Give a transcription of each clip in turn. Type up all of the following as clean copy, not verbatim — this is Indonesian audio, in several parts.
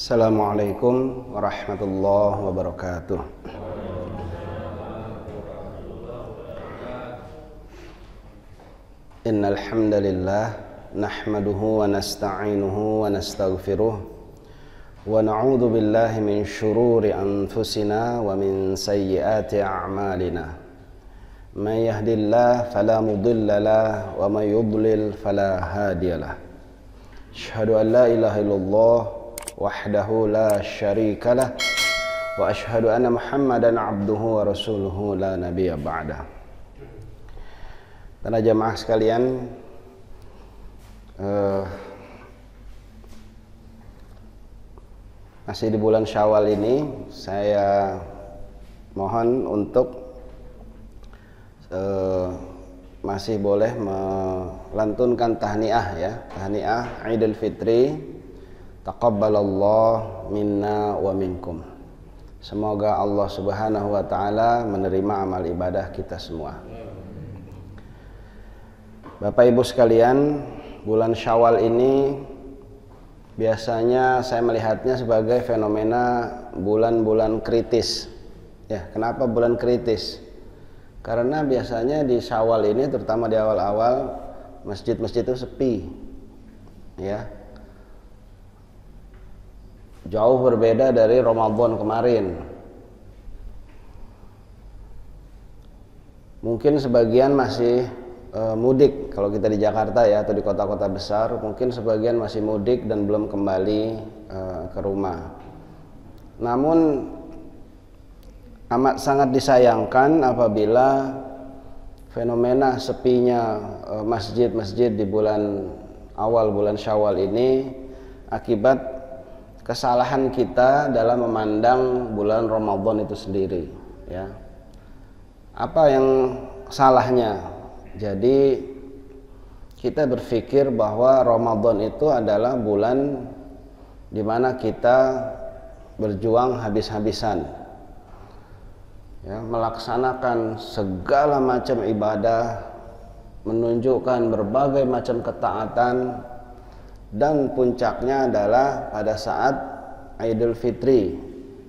Assalamualaikum warahmatullahi wabarakatuh. Innal hamdalillah nahmaduhu wa nasta'inuhu wa nastaghfiruh wa na'udzu billahi min shururi anfusina wa min sayyiati a'malina. May yahdihillahu fala mudilla lahu wa may yudlil fala hadiyalah. Asyhadu an la ilaha illallah wahdahu la syarikalah wa asyhadu anna Muhammadan abduhu wa rasuluhu la nabiyya ba'dah. Para jamaah sekalian, masih di bulan Syawal ini saya mohon untuk masih boleh melantunkan tahniah ya, tahniah Idul Fitri. Taqabbalallah minna wa minkum. Semoga Allah Subhanahu wa taala menerima amal ibadah kita semua. Bapak Ibu sekalian, bulan Syawal ini biasanya saya melihatnya sebagai fenomena bulan-bulan kritis. Ya, kenapa bulan kritis? Karena biasanya di Syawal ini, terutama di awal-awal, masjid-masjid itu sepi. Ya. Jauh berbeda dari Ramadan kemarin. Mungkin sebagian masih mudik kalau kita di Jakarta ya, atau di kota-kota besar, mungkin sebagian masih mudik dan belum kembali ke rumah. Namun amat sangat disayangkan apabila fenomena sepinya masjid-masjid di awal bulan Syawal ini akibat kesalahan kita dalam memandang bulan Ramadan itu sendiri ya. Apa yang salahnya? Jadi kita berpikir bahwa Ramadan itu adalah bulan di mana kita berjuang habis-habisan ya, melaksanakan segala macam ibadah, menunjukkan berbagai macam ketaatan, dan puncaknya adalah pada saat Idul Fitri.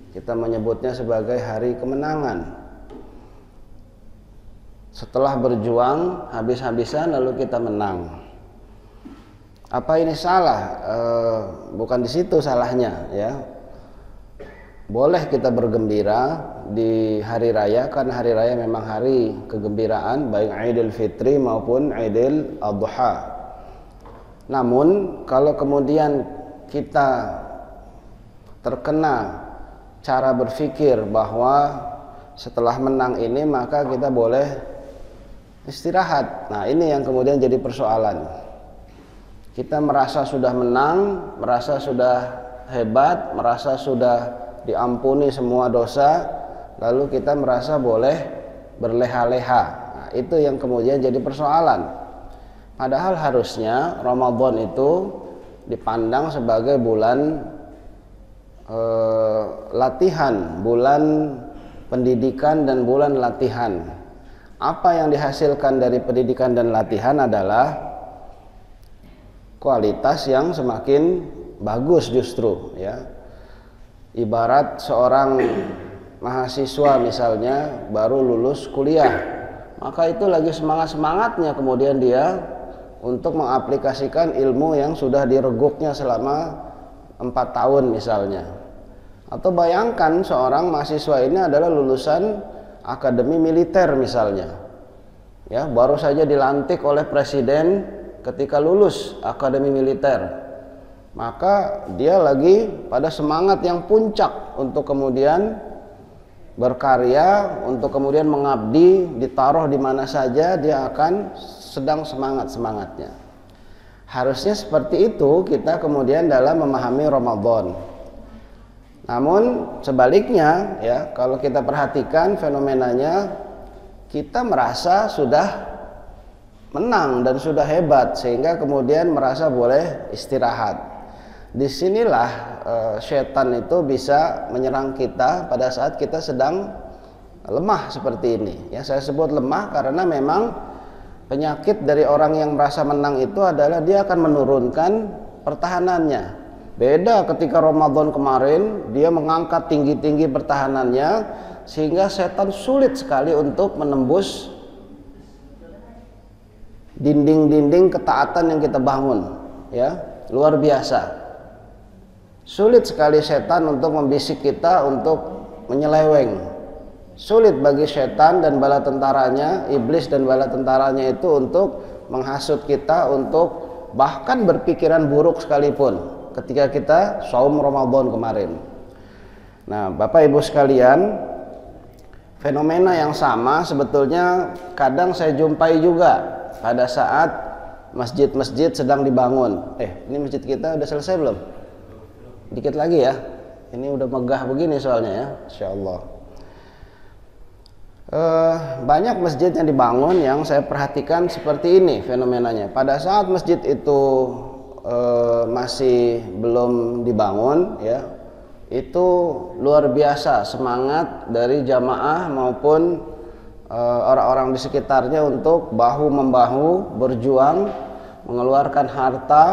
Kita menyebutnya sebagai hari kemenangan. Setelah berjuang habis-habisan lalu kita menang. Apa ini salah? Bukan di situ salahnya ya. Boleh kita bergembira di hari raya, karena hari raya memang hari kegembiraan, baik Idul Fitri maupun Idul Adha. Namun kalau kemudian kita terkena cara berpikir bahwa setelah menang ini maka kita boleh istirahat, nah ini yang kemudian jadi persoalan. Kita merasa sudah menang, merasa sudah hebat, merasa sudah diampuni semua dosa, lalu kita merasa boleh berleha-leha. Nah, itu yang kemudian jadi persoalan. Padahal harusnya Ramadan itu dipandang sebagai bulan latihan, bulan pendidikan dan bulan latihan. Apa yang dihasilkan dari pendidikan dan latihan adalah kualitas yang semakin bagus justru ya. Ibarat seorang mahasiswa misalnya baru lulus kuliah, maka itu lagi semangat-semangatnya kemudian dia untuk mengaplikasikan ilmu yang sudah direguknya selama 4 tahun misalnya. Atau bayangkan seorang mahasiswa ini adalah lulusan akademi militer misalnya ya, baru saja dilantik oleh presiden ketika lulus akademi militer, maka dia lagi pada semangat yang puncak untuk kemudian berkarya, untuk kemudian mengabdi, ditaruh di mana saja dia akan sedang semangat-semangatnya. Harusnya seperti itu kita kemudian dalam memahami Ramadan. Namun sebaliknya ya, kalau kita perhatikan fenomenanya, kita merasa sudah menang dan sudah hebat sehingga kemudian merasa boleh istirahat. Disinilah setan itu bisa menyerang kita pada saat kita sedang lemah seperti ini ya. Saya sebut lemah karena memang penyakit dari orang yang merasa menang itu adalah dia akan menurunkan pertahanannya. Beda ketika Ramadan kemarin, dia mengangkat tinggi-tinggi pertahanannya sehingga setan sulit sekali untuk menembus dinding-dinding ketaatan yang kita bangun, ya. Luar biasa. Sulit sekali setan untuk membisik kita untuk menyeleweng. Sulit bagi setan dan bala tentaranya, iblis dan bala tentaranya itu untuk menghasut kita, untuk bahkan berpikiran buruk sekalipun ketika kita saum Ramadan kemarin. Nah, Bapak Ibu sekalian, fenomena yang sama sebetulnya kadang saya jumpai juga pada saat masjid-masjid sedang dibangun. Ini masjid kita udah selesai belum? Dikit lagi ya. Ini udah megah begini soalnya ya, insyaallah. Banyak masjid yang dibangun yang saya perhatikan seperti ini fenomenanya. Pada saat masjid itu masih belum dibangun, ya, itu luar biasa semangat dari jamaah maupun orang-orang di sekitarnya untuk bahu membahu berjuang, mengeluarkan harta,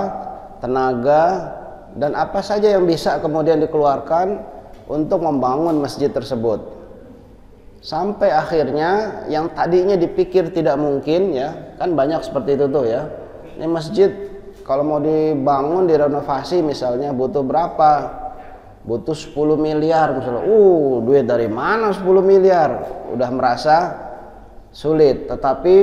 tenaga, dan apa saja yang bisa kemudian dikeluarkan untuk membangun masjid tersebut. Sampai akhirnya yang tadinya dipikir tidak mungkin, ya, kan banyak seperti itu tuh ya. Ini masjid kalau mau dibangun, direnovasi misalnya butuh berapa? Butuh 10 miliar misalnya. Duit dari mana 10 miliar? Udah merasa sulit. Tetapi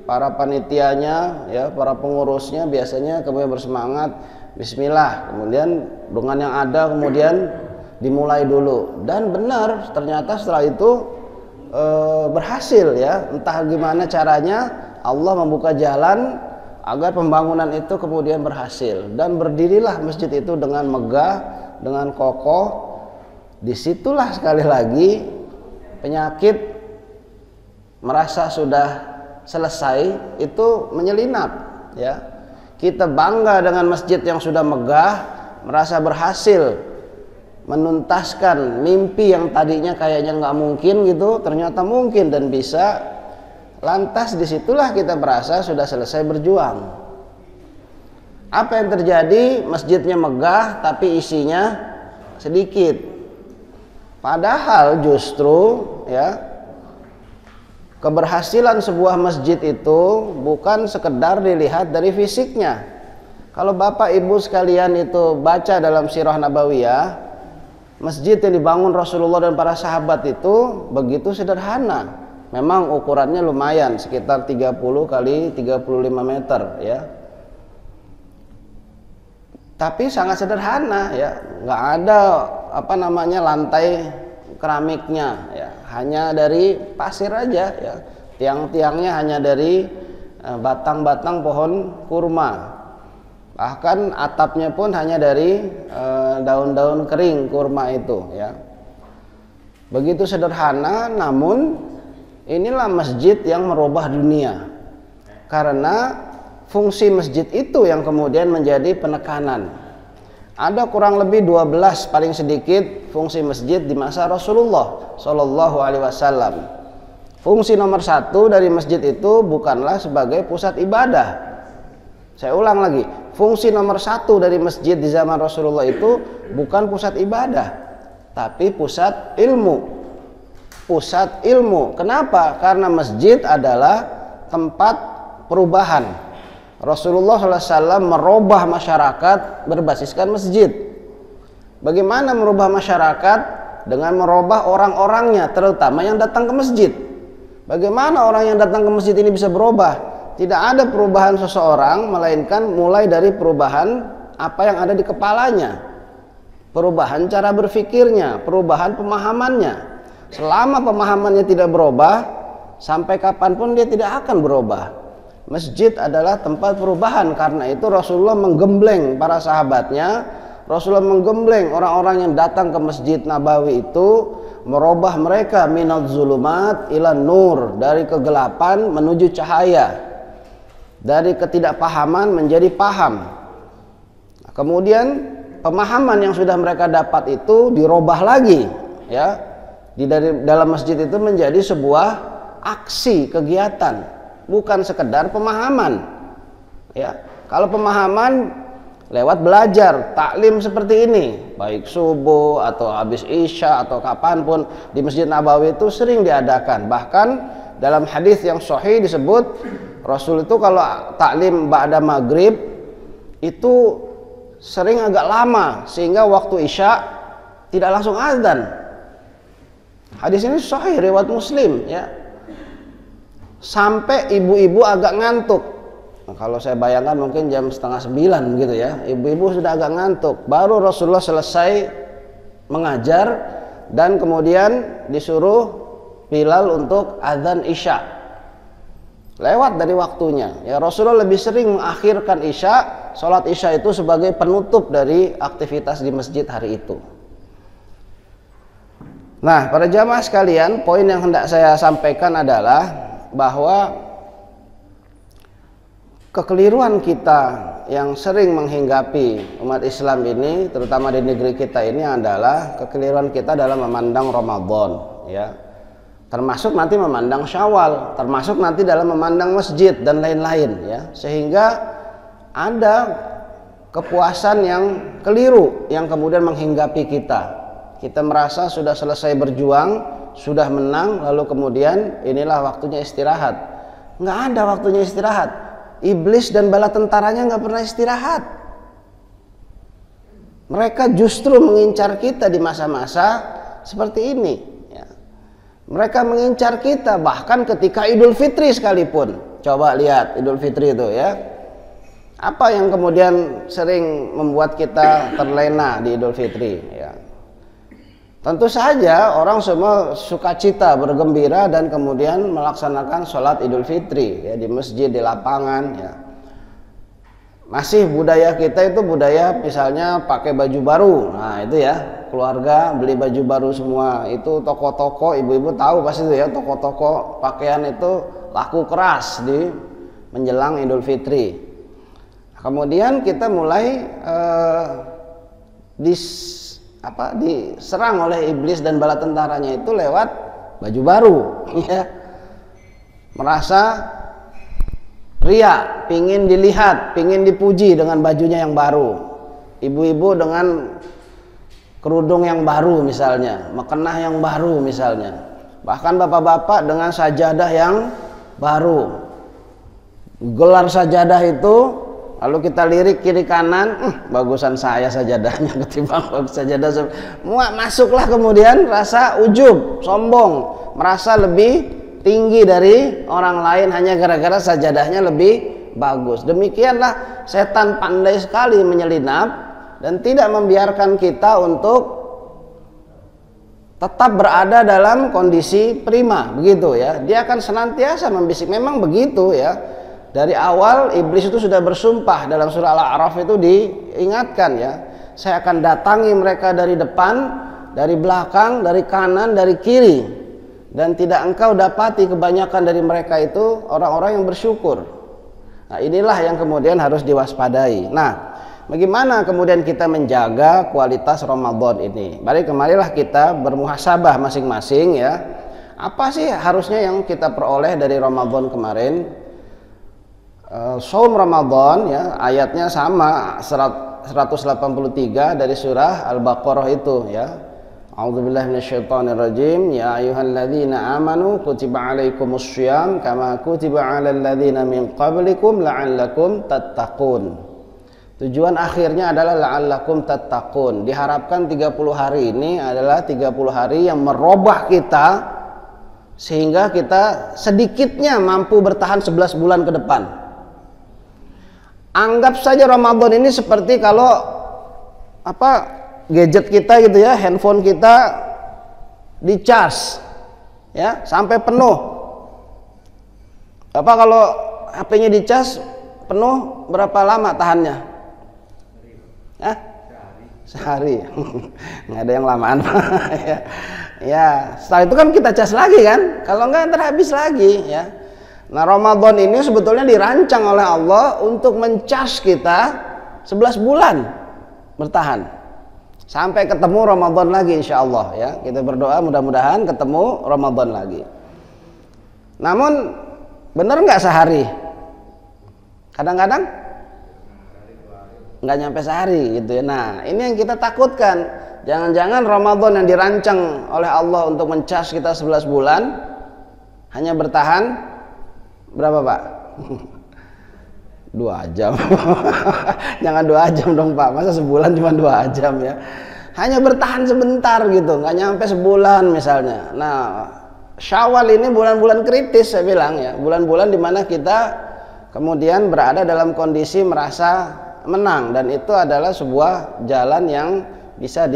para panitianya, ya, para pengurusnya biasanya kemudian bersemangat, bismillah. Kemudian dengan yang ada kemudian dimulai dulu. Dan benar, ternyata setelah itu berhasil, ya. Entah gimana caranya Allah membuka jalan agar pembangunan itu kemudian berhasil, dan berdirilah masjid itu dengan megah, dengan kokoh. Disitulah sekali lagi penyakit merasa sudah selesai itu menyelinap, ya. Kita bangga dengan masjid yang sudah megah, merasa berhasil menuntaskan mimpi yang tadinya kayaknya nggak mungkin gitu, ternyata mungkin dan bisa. Lantas disitulah kita merasa sudah selesai berjuang. Apa yang terjadi? Masjidnya megah tapi isinya sedikit. Padahal justru, ya, keberhasilan sebuah masjid itu bukan sekedar dilihat dari fisiknya. Kalau Bapak Ibu sekalian itu baca dalam Sirah Nabawiyah, masjid yang dibangun Rasulullah dan para sahabat itu begitu sederhana. Memang ukurannya lumayan, sekitar 30 kali 35 meter, ya. Tapi sangat sederhana, ya. Nggak ada lantai keramiknya, ya. Hanya dari pasir aja, ya. Tiang-tiangnya hanya dari batang-batang pohon kurma. Bahkan atapnya pun hanya dari daun-daun kering kurma itu, ya. Begitu sederhana, namun inilah masjid yang merubah dunia. Karena fungsi masjid itu yang kemudian menjadi penekanan. Ada kurang lebih 12 paling sedikit fungsi masjid di masa Rasulullah Shallallahu Alaihi Wasallam. Fungsi nomor 1 dari masjid itu bukanlah sebagai pusat ibadah. Saya ulang lagi, fungsi nomor 1 dari masjid di zaman Rasulullah itu bukan pusat ibadah, tapi pusat ilmu. Pusat ilmu. Kenapa? Karena masjid adalah tempat perubahan. Rasulullah SAW merubah masyarakat berbasiskan masjid. Bagaimana merubah masyarakat? Dengan merubah orang-orangnya, terutama yang datang ke masjid. Bagaimana orang yang datang ke masjid ini bisa berubah? Tidak ada perubahan seseorang, melainkan mulai dari perubahan apa yang ada di kepalanya, perubahan cara berpikirnya, perubahan pemahamannya. Selama pemahamannya tidak berubah, sampai kapanpun dia tidak akan berubah. Masjid adalah tempat perubahan. Karena itu Rasulullah menggembleng para sahabatnya, Rasulullah menggembleng orang-orang yang datang ke Masjid Nabawi itu, merubah mereka minadz zulumat ilan nur, dari kegelapan menuju cahaya, dari ketidakpahaman menjadi paham. Kemudian pemahaman yang sudah mereka dapat itu dirubah lagi, ya. Dalam masjid itu menjadi sebuah aksi kegiatan, bukan sekedar pemahaman, ya. Kalau pemahaman lewat belajar taklim seperti ini, baik subuh atau habis isya atau kapanpun di Masjid Nabawi itu sering diadakan. Bahkan dalam hadis yang sahih disebut Rasul itu kalau taklim ba'da maghrib itu sering agak lama sehingga waktu isya tidak langsung azan. Hadis ini sahih riwayat Muslim ya. Sampai ibu-ibu agak ngantuk. Nah, kalau saya bayangkan mungkin jam 8:30 gitu ya. Ibu-ibu sudah agak ngantuk. Baru Rasulullah selesai mengajar dan kemudian disuruh Bilal untuk azan isya. Lewat dari waktunya. Ya, Rasulullah lebih sering mengakhirkan isya, sholat isya itu sebagai penutup dari aktivitas di masjid hari itu. Nah, para jamaah sekalian, poin yang hendak saya sampaikan adalah bahwa kekeliruan kita yang sering menghinggapi umat Islam ini, terutama di negeri kita ini, adalah kekeliruan kita dalam memandang Ramadan ya. Termasuk nanti memandang Syawal, termasuk nanti dalam memandang masjid dan lain-lain ya. Sehingga ada kepuasan yang keliru yang kemudian menghinggapi kita. Kita merasa sudah selesai berjuang, sudah menang, lalu kemudian inilah waktunya istirahat. Nggak ada waktunya istirahat. Iblis dan bala tentaranya nggak pernah istirahat. Mereka justru mengincar kita di masa-masa seperti ini ya. Mereka mengincar kita bahkan ketika Idul Fitri sekalipun. Coba lihat Idul Fitri itu ya. Apa yang kemudian sering membuat kita terlena di Idul Fitri ya. Tentu saja orang semua sukacita, bergembira dan kemudian melaksanakan sholat Idul Fitri ya, di masjid, di lapangan ya. Masih budaya kita itu budaya misalnya pakai baju baru. Nah itu ya, keluarga beli baju baru semua. Itu toko-toko, ibu-ibu tahu pasti itu ya, toko-toko pakaian itu laku keras di menjelang Idul Fitri. Kemudian kita mulai diserang oleh iblis dan bala tentaranya itu lewat baju baru ya. Merasa ria, pingin dilihat, pingin dipuji dengan bajunya yang baru. Ibu-ibu dengan kerudung yang baru misalnya, mukena yang baru misalnya. Bahkan bapak-bapak dengan sajadah yang baru. Gelar sajadah itu lalu kita lirik kiri kanan, bagusan saya sajadahnya ketimbang sajadah. Masuklah kemudian rasa ujub, sombong, merasa lebih tinggi dari orang lain hanya gara-gara sajadahnya lebih bagus. Demikianlah setan pandai sekali menyelinap dan tidak membiarkan kita untuk tetap berada dalam kondisi prima, begitu ya. Dia akan senantiasa membisik, memang begitu ya. Dari awal iblis itu sudah bersumpah dalam surah Al-A'raf itu diingatkan ya. Saya akan datangi mereka dari depan, dari belakang, dari kanan, dari kiri. Dan tidak engkau dapati kebanyakan dari mereka itu orang-orang yang bersyukur. Nah inilah yang kemudian harus diwaspadai. Nah bagaimana kemudian kita menjaga kualitas Ramadan ini? Marilah kita bermuhasabah masing-masing ya. Apa sih harusnya yang kita peroleh dari Ramadan kemarin? Saum Ramadan ya, ayatnya sama 183 dari surah Al-Baqarah itu ya. A'udzubillahi minasyaitonirrajim. Ya ayyuhalladzina amanu kutiba alaikumussyiyam kama kutiba 'alal ladzina min qablikum la'allakum tattaqun. Tujuan akhirnya adalah la'allakum tattaqun. Diharapkan 30 hari ini adalah 30 hari yang merubah kita sehingga kita sedikitnya mampu bertahan 11 bulan ke depan. Anggap saja Ramadan ini seperti kalau gadget kita gitu ya, handphone kita dicas ya sampai penuh. Kalau HP-nya dicas penuh berapa lama tahannya? Sehari. Nggak ada yang lamaan ya. Setelah itu kan kita cas lagi kan, kalau nggak terhabis lagi ya. Nah Ramadan ini sebetulnya dirancang oleh Allah untuk mencas kita 11 bulan bertahan sampai ketemu Ramadan lagi insya Allah ya. Kita berdoa mudah-mudahan ketemu Ramadan lagi. Namun benar nggak sehari? Kadang-kadang nggak nyampe sehari gitu ya. Nah, ini yang kita takutkan. Jangan-jangan Ramadan yang dirancang oleh Allah untuk mencas kita 11 bulan hanya bertahan berapa, Pak? 2 jam. Jangan 2 jam dong, Pak. Masa sebulan cuma 2 jam ya. Hanya bertahan sebentar gitu, nggak nyampe sebulan misalnya. Nah, Syawal ini bulan-bulan kritis saya bilang ya. Bulan-bulan dimana kita kemudian berada dalam kondisi merasa menang, dan itu adalah sebuah jalan yang bisa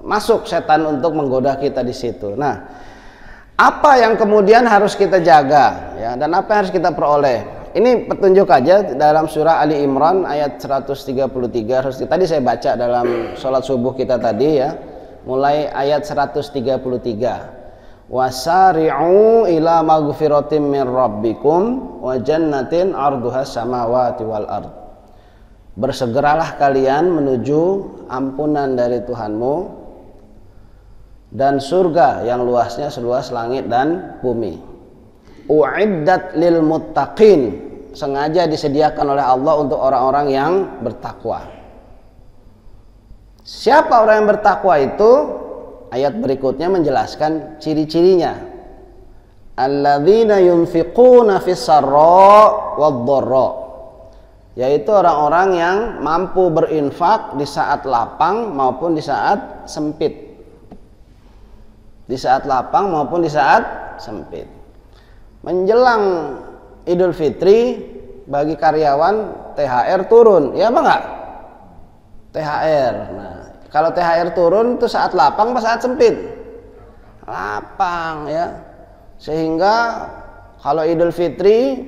masuk setan untuk menggoda kita di situ. Nah, apa yang kemudian harus kita jaga ya, dan apa yang harus kita peroleh? Ini petunjuk aja dalam surah Ali Imran ayat 133. Tadi saya baca dalam sholat subuh kita tadi ya, mulai ayat 133. Wasari'u ila maghfiratin min rabbikum wa jannatin 'arduhas samawati wal ard. Bersegeralah kalian menuju ampunan dari Tuhanmu dan surga yang luasnya seluas langit dan bumi. U'iddat lil muttaqin, sengaja disediakan oleh Allah untuk orang-orang yang bertakwa. Siapa orang yang bertakwa itu? Ayat berikutnya menjelaskan ciri-cirinya. Alladzina yunfiquna fis sarra wad dharra, yaitu orang-orang yang mampu berinfak di saat lapang maupun di saat sempit. Di saat lapang maupun di saat sempit. Menjelang Idul Fitri bagi karyawan THR turun, ya apa enggak? THR. Nah, kalau THR turun itu saat lapang apa saat sempit? Lapang ya. Sehingga kalau Idul Fitri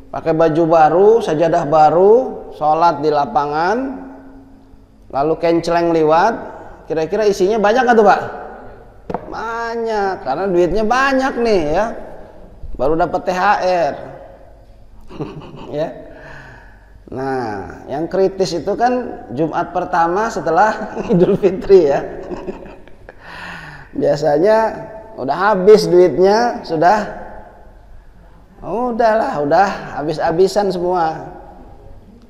pakai baju baru, sajadah baru, sholat di lapangan, lalu kenceleng liwat, kira-kira isinya banyak nggak tuh, Pak? Banyak, karena duitnya banyak nih ya. Baru dapat THR. Ya. Nah, yang kritis itu kan Jumat pertama setelah Idul Fitri ya. Biasanya udah habis duitnya, udah habis-habisan semua.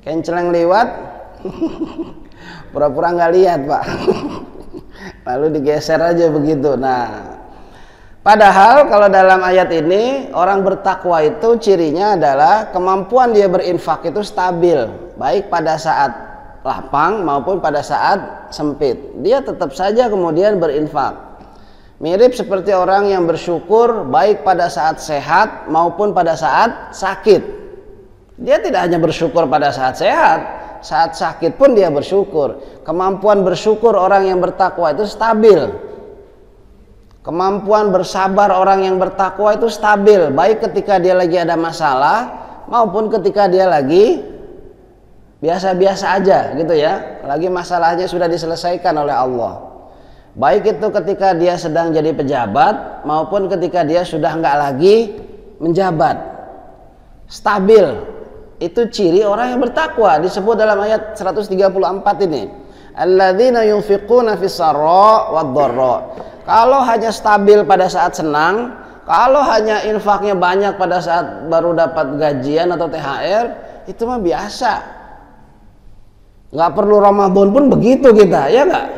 Kenceleng lewat, pura-pura nggak lihat, Pak. Lalu digeser aja begitu. Nah, padahal kalau dalam ayat ini orang bertakwa itu cirinya adalah kemampuan dia berinfak itu stabil, baik pada saat lapang maupun pada saat sempit. Dia tetap saja kemudian berinfak. Mirip seperti orang yang bersyukur baik pada saat sehat maupun pada saat sakit. Dia tidak hanya bersyukur pada saat sehat, saat sakit pun dia bersyukur. Kemampuan bersyukur orang yang bertakwa itu stabil. Kemampuan bersabar orang yang bertakwa itu stabil, baik ketika dia lagi ada masalah maupun ketika dia lagi biasa-biasa aja gitu ya. Lagi masalahnya sudah diselesaikan oleh Allah. Baik itu ketika dia sedang jadi pejabat maupun ketika dia sudah nggak lagi menjabat. Stabil. Itu ciri orang yang bertakwa, disebut dalam ayat 134 ini. Alladzina yunfiquna fis sarra wad dharra. Kalau hanya stabil pada saat senang, kalau hanya infaknya banyak pada saat baru dapat gajian atau THR, itu mah biasa. Nggak perlu Ramadan pun begitu kita, ya nggak?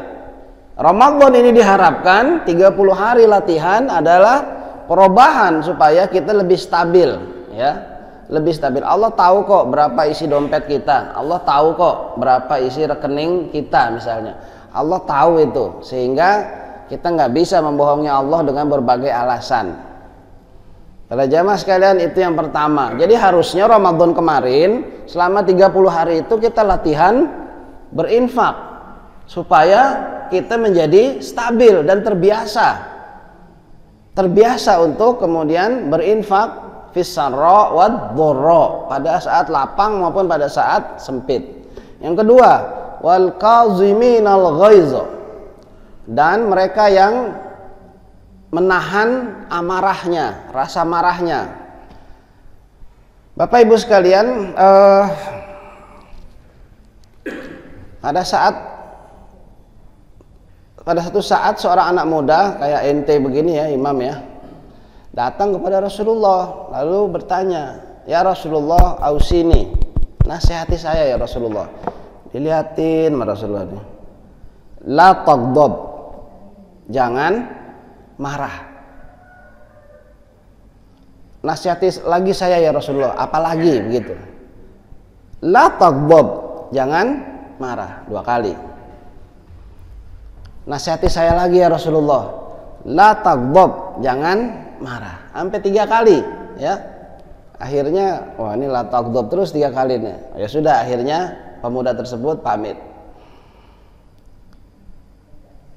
Ramadan ini diharapkan 30 hari latihan adalah perubahan supaya kita lebih stabil, ya. Lebih stabil. Allah tahu kok berapa isi dompet kita. Allah tahu kok berapa isi rekening kita misalnya. Allah tahu itu, sehingga kita nggak bisa membohongi Allah dengan berbagai alasan. Para jamaah sekalian, itu yang pertama. Jadi harusnya Ramadan kemarin selama 30 hari itu kita latihan berinfak supaya kita menjadi stabil dan terbiasa untuk kemudian berinfak fisarra wad dharra, pada saat lapang maupun pada saat sempit. Yang kedua, wal kaziminal ghaiz, dan mereka yang menahan amarahnya, rasa marahnya. Bapak Ibu sekalian, pada satu saat seorang anak muda kayak ente begini ya, imam ya, datang kepada Rasulullah lalu bertanya, ya Rasulullah, ausini, nasihati saya ya Rasulullah. Dilihatin sama Rasulullah nih. La taghdab. Jangan marah. Nasihati lagi saya ya Rasulullah, apalagi begitu. La taghdab. Jangan marah 2 kali. Nasihati saya lagi ya Rasulullah. La taghdab. Jangan marah. Sampai 3 kali, ya. Akhirnya, wah ini la taghdab terus 3 kali nih. Ya sudah, akhirnya pemuda tersebut pamit.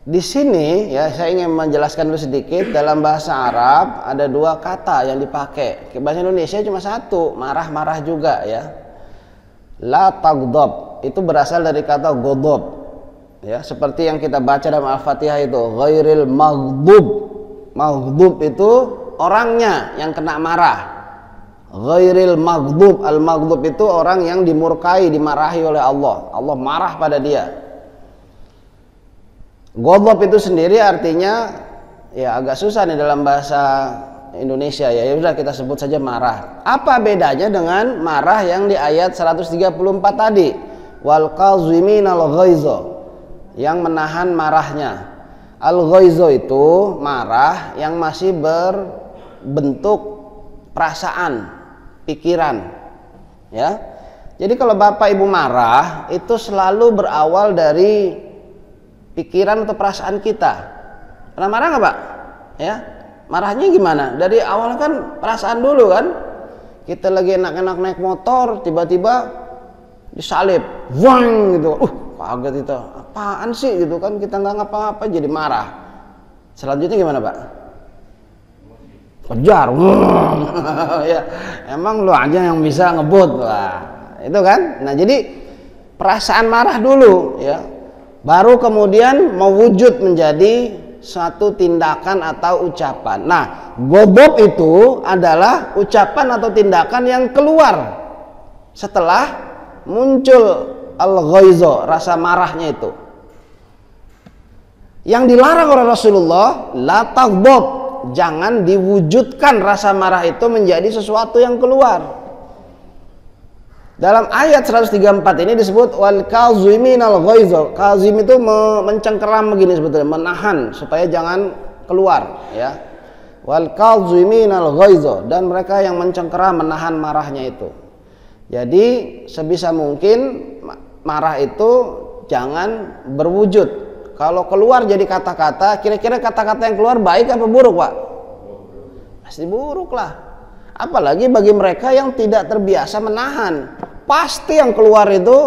Di sini ya saya ingin menjelaskan dulu sedikit. Dalam bahasa Arab ada 2 kata yang dipakai. Bahasa Indonesia cuma 1, marah-marah juga ya. La taghdab itu berasal dari kata ghadab. Ya, seperti yang kita baca dalam Al-Fatihah itu, ghairil maghdub. Maghdub itu orangnya yang kena marah. Ghairil maghdub, al-maghdub itu orang yang dimurkai, dimarahi oleh Allah. Allah marah pada dia. Ghadab itu sendiri artinya ya agak susah nih dalam bahasa Indonesia ya. Ya udah kita sebut saja marah. Apa bedanya dengan marah yang di ayat 134 tadi? Wal qaziminal ghaiza, yang menahan marahnya. Al-ghaiza itu marah yang masih berbentuk perasaan, pikiran. Ya. Jadi kalau Bapak Ibu marah itu selalu berawal dari pikiran atau perasaan kita. Pernah marah nggak Pak? Ya. Marahnya gimana? Dari awal kan perasaan dulu kan. Kita lagi enak-enak naik motor, tiba-tiba disalip, wang gitu. Kaget itu. Apaan sih gitu kan, kita nggak ngapa-ngapa jadi marah. Selanjutnya gimana Pak? Kejar. Ya, emang lu aja yang bisa ngebut. Wah, itu kan. Nah, jadi perasaan marah dulu ya. Baru kemudian mewujud menjadi suatu tindakan atau ucapan. Nah, ghadab itu adalah ucapan atau tindakan yang keluar setelah muncul al-ghaiza, rasa marahnya itu. Yang dilarang oleh Rasulullah, la taghdab, jangan diwujudkan rasa marah itu menjadi sesuatu yang keluar. Dalam ayat 134 ini disebut wal kaziminal ghaiza. Kazim itu mencengkeram begini sebetulnya, menahan supaya jangan keluar ya. Wal kaziminal ghaiza, dan mereka yang mencengkeram, menahan marahnya itu. Jadi sebisa mungkin marah itu jangan berwujud. Kalau keluar jadi kata-kata, kira-kira kata-kata yang keluar baik apa buruk Pak? Pasti buruk lah. Apalagi bagi mereka yang tidak terbiasa menahan. Pasti yang keluar itu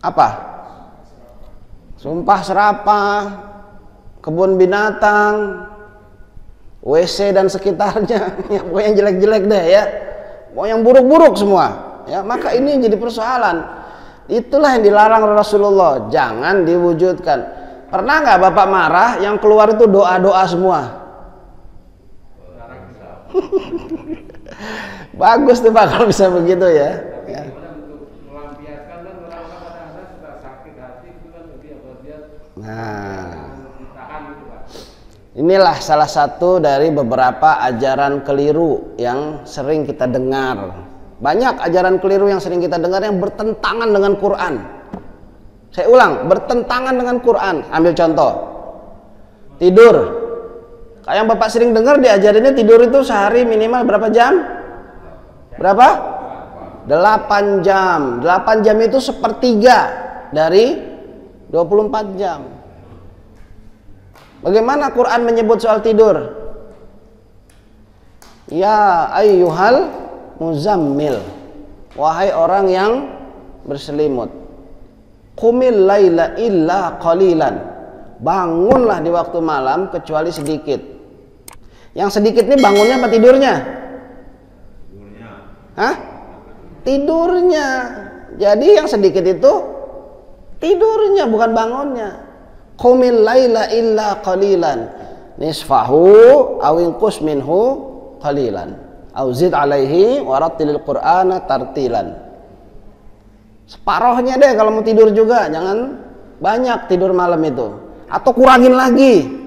apa? Sumpah serapah, kebun binatang, WC dan sekitarnya. Pokoknya yang jelek-jelek deh ya. Pokoknya yang buruk-buruk semua ya. Maka ini jadi persoalan. Itulah yang dilarang Rasulullah, jangan diwujudkan. Pernah nggak Bapak marah yang keluar itu doa-doa semua? Bagus tuh Pak kalau bisa begitu ya. Nah, inilah salah satu dari beberapa ajaran keliru yang sering kita dengar. Banyak ajaran keliru yang sering kita dengar yang bertentangan dengan Quran. Saya ulang, bertentangan dengan Quran. Ambil contoh, tidur. Kayak yang Bapak sering dengar diajarinnya tidur itu sehari minimal berapa jam? Berapa? 8 jam. 8 jam itu sepertiga dari 24 jam. Bagaimana Quran menyebut soal tidur? Ya ayyuhal muzammil, wahai orang yang berselimut, qumil laila illa qalilan, bangunlah di waktu malam kecuali sedikit. Yang sedikit ini bangunnya apa tidurnya? Tidurnya. Hah? Tidurnya. Jadi yang sedikit itu tidurnya, bukan bangunnya. Qumil laila illa qalilan, nisfahu aw inqus minhu qalilan, auzid alaihi warattilil qur'ana tartilan. Separohnya deh kalau mau tidur juga, jangan banyak tidur malam itu, atau kurangin lagi.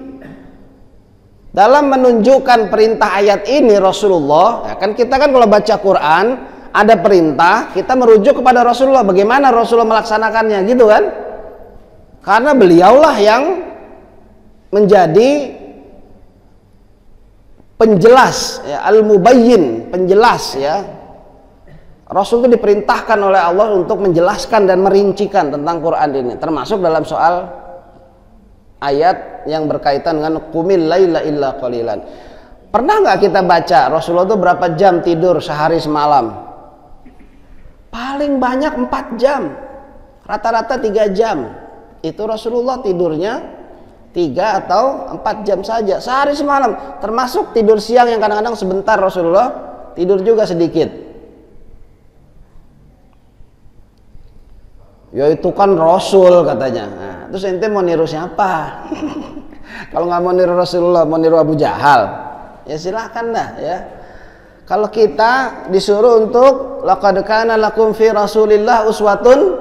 Dalam menunjukkan perintah ayat ini Rasulullah, ya kan kita kan kalau baca Quran ada perintah, kita merujuk kepada Rasulullah, bagaimana Rasulullah melaksanakannya, gitu kan? Karena beliaulah yang menjadi penjelas, ya, al-mubayyin, penjelas, ya. Rasul itu diperintahkan oleh Allah untuk menjelaskan dan merincikan tentang Quran ini, termasuk dalam soal ayat yang berkaitan dengan qumil laila illa qalilan. Pernah nggak kita baca Rasulullah itu berapa jam tidur sehari semalam? Paling banyak 4 jam, rata-rata 3 jam. Itu Rasulullah tidurnya 3 atau 4 jam saja sehari semalam, termasuk tidur siang yang kadang-kadang sebentar Rasulullah tidur juga sedikit. Ya itu kan Rasul katanya. Nah, terus ente mau niru siapa? Kalau nggak mau niru Rasulullah, mau niru Abu Jahal, ya silahkan dah, ya. Kalau kita disuruh untuk laqad kana lakum fi Rasulillah uswatun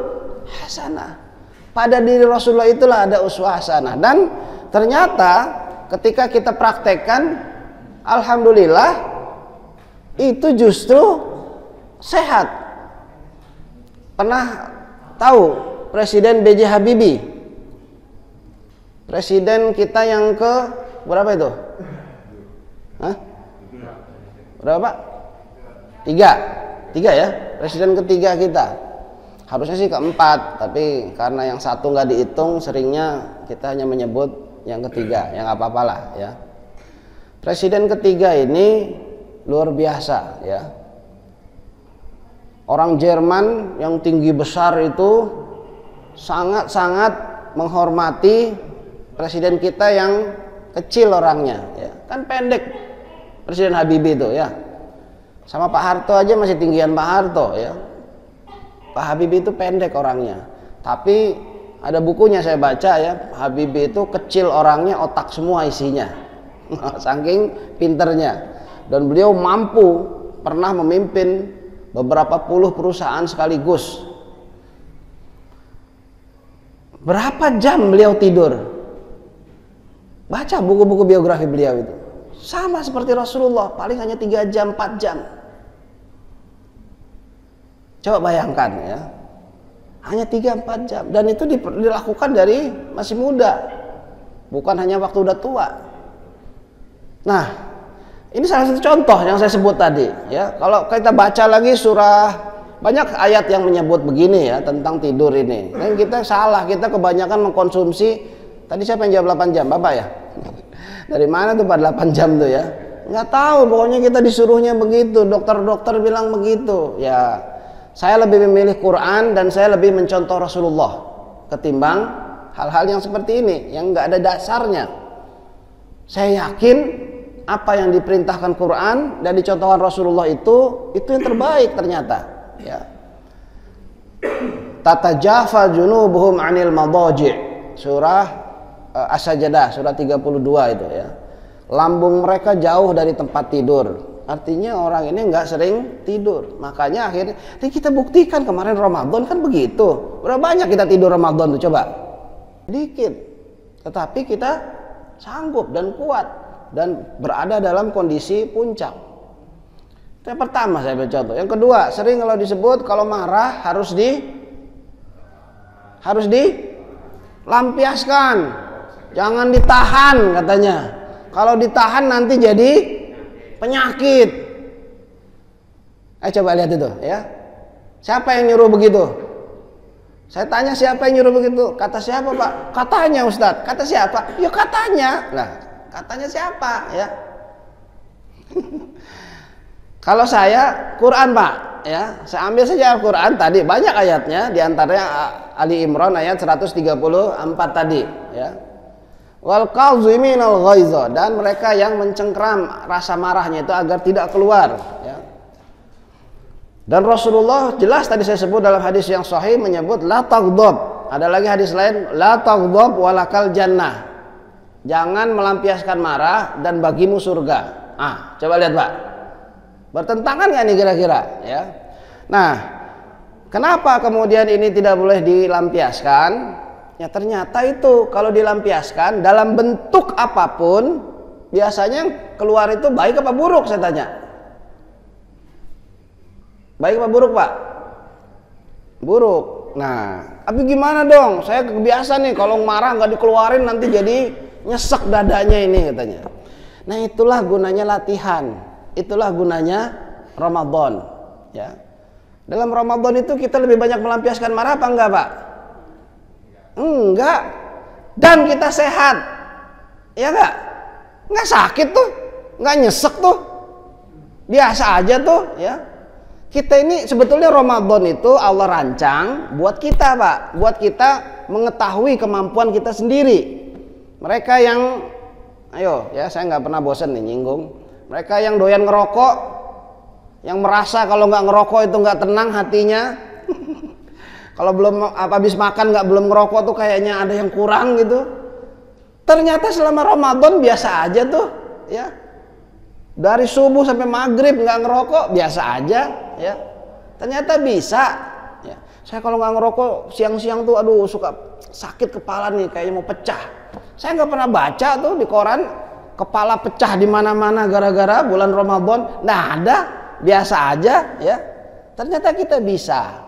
hasanah. Pada diri Rasulullah itulah ada uswah hasanah. Dan ternyata ketika kita praktekkan, alhamdulillah itu justru sehat. Pernah tahu Presiden B.J. Habibie? Presiden kita yang ke berapa itu? Hah? Berapa? 3 ya, presiden ketiga kita. Harusnya sih keempat, tapi karena yang satu nggak dihitung, seringnya kita hanya menyebut yang ketiga. Ya nggak apa-apa lah, ya. Presiden ketiga ini luar biasa, ya. Orang Jerman yang tinggi besar itu sangat-sangat menghormati presiden kita yang kecil orangnya, ya. Kan pendek Presiden Habibie itu, ya. Sama Pak Harto aja masih tinggian Pak Harto, ya. Pak Habibie itu pendek orangnya, tapi ada bukunya saya baca, ya. Habibie itu kecil orangnya, otak semua isinya. Saking pinternya. Dan beliau mampu pernah memimpin beberapa puluh perusahaan sekaligus. Berapa jam beliau tidur? Baca buku-buku biografi beliau itu. Sama seperti Rasulullah, paling hanya 3 jam, 4 jam. Coba bayangkan, ya. Hanya 3-4 jam. Dan itu dilakukan dari masih muda, bukan hanya waktu udah tua. Nah, ini salah satu contoh yang saya sebut tadi, ya. Kalau kita baca lagi surah, banyak ayat yang menyebut begini, ya, tentang tidur ini. Dan kita salah, kita kebanyakan mengkonsumsi. Tadi siapa yang jawab 8 jam? Bapak ya? Dari mana tuh Pak 8 jam tuh, ya? Nggak tahu, pokoknya kita disuruhnya begitu. Dokter-dokter bilang begitu. Ya, saya lebih memilih Quran dan saya lebih mencontoh Rasulullah ketimbang hal-hal yang seperti ini yang nggak ada dasarnya. Saya yakin apa yang diperintahkan Quran dan dicontohkan Rasulullah itu yang terbaik ternyata, ya. Tatajafa junubuhum 'anil madaji', surah As-Sajdah, surah 32 itu, ya. Lambung mereka jauh dari tempat tidur. Artinya orang ini nggak sering tidur. Makanya akhirnya kita buktikan kemarin Ramadan kan begitu. Berapa banyak kita tidur Ramadan tuh, coba? Dikit. Tetapi kita sanggup dan kuat dan berada dalam kondisi puncak. Itu yang pertama saya beri contoh. Yang kedua, sering kalau disebut kalau marah harus dilampiaskan. Jangan ditahan katanya. Kalau ditahan nanti jadi penyakit. Coba lihat itu, ya. Siapa yang nyuruh begitu? Saya tanya siapa yang nyuruh begitu? Kata siapa, Pak? Katanya Ustadz. Kata siapa? Ya katanya. Nah, katanya siapa, ya? Kalau saya Quran, Pak, ya. Saya ambil saja Al-Quran tadi, banyak ayatnya, diantaranya Ali Imran ayat 134 tadi, ya. Wal qaziminal ghaiza, dan mereka yang mencengkram rasa marahnya itu agar tidak keluar, ya. Dan Rasulullah jelas tadi saya sebut dalam hadis yang sahih menyebut la taghdab. Ada lagi hadis lain la taghdab walakal jannah. Jangan melampiaskan marah dan bagimu surga. Coba lihat, Pak. Bertentangan nggak nih kira-kira, ya? Nah, kenapa kemudian ini tidak boleh dilampiaskan? Ya ternyata itu kalau dilampiaskan dalam bentuk apapun, biasanya keluar itu baik apa buruk, saya tanya. Baik apa buruk Pak? Buruk. Nah, tapi gimana dong? Saya kebiasaan nih kalau marah nggak dikeluarin nanti jadi nyesek dadanya ini katanya. Nah, itulah gunanya latihan. Itulah gunanya Ramadan, ya. Dalam Ramadan itu kita lebih banyak melampiaskan marah apa enggak, Pak? Enggak. Dan kita sehat. Ya enggak? Enggak sakit tuh. Enggak nyesek tuh. Biasa aja tuh, ya. Kita ini sebetulnya Ramadan itu Allah rancang buat kita, Pak. Buat kita mengetahui kemampuan kita sendiri. Mereka yang, ayo ya, saya nggak pernah bosan nih nyinggung. Mereka yang doyan ngerokok, yang merasa kalau nggak ngerokok itu nggak tenang hatinya. Kalau belum habis makan belum ngerokok tuh kayaknya ada yang kurang gitu. Ternyata selama Ramadan biasa aja tuh, ya. Dari subuh sampai maghrib nggak ngerokok biasa aja, ya. Ternyata bisa. Ya. Saya kalau nggak ngerokok siang-siang tuh, aduh suka sakit kepala nih, kayaknya mau pecah. Saya nggak pernah baca tuh di koran kepala pecah di mana-mana gara-gara bulan Ramadan. Nah ada, biasa aja, ya. Ternyata kita bisa.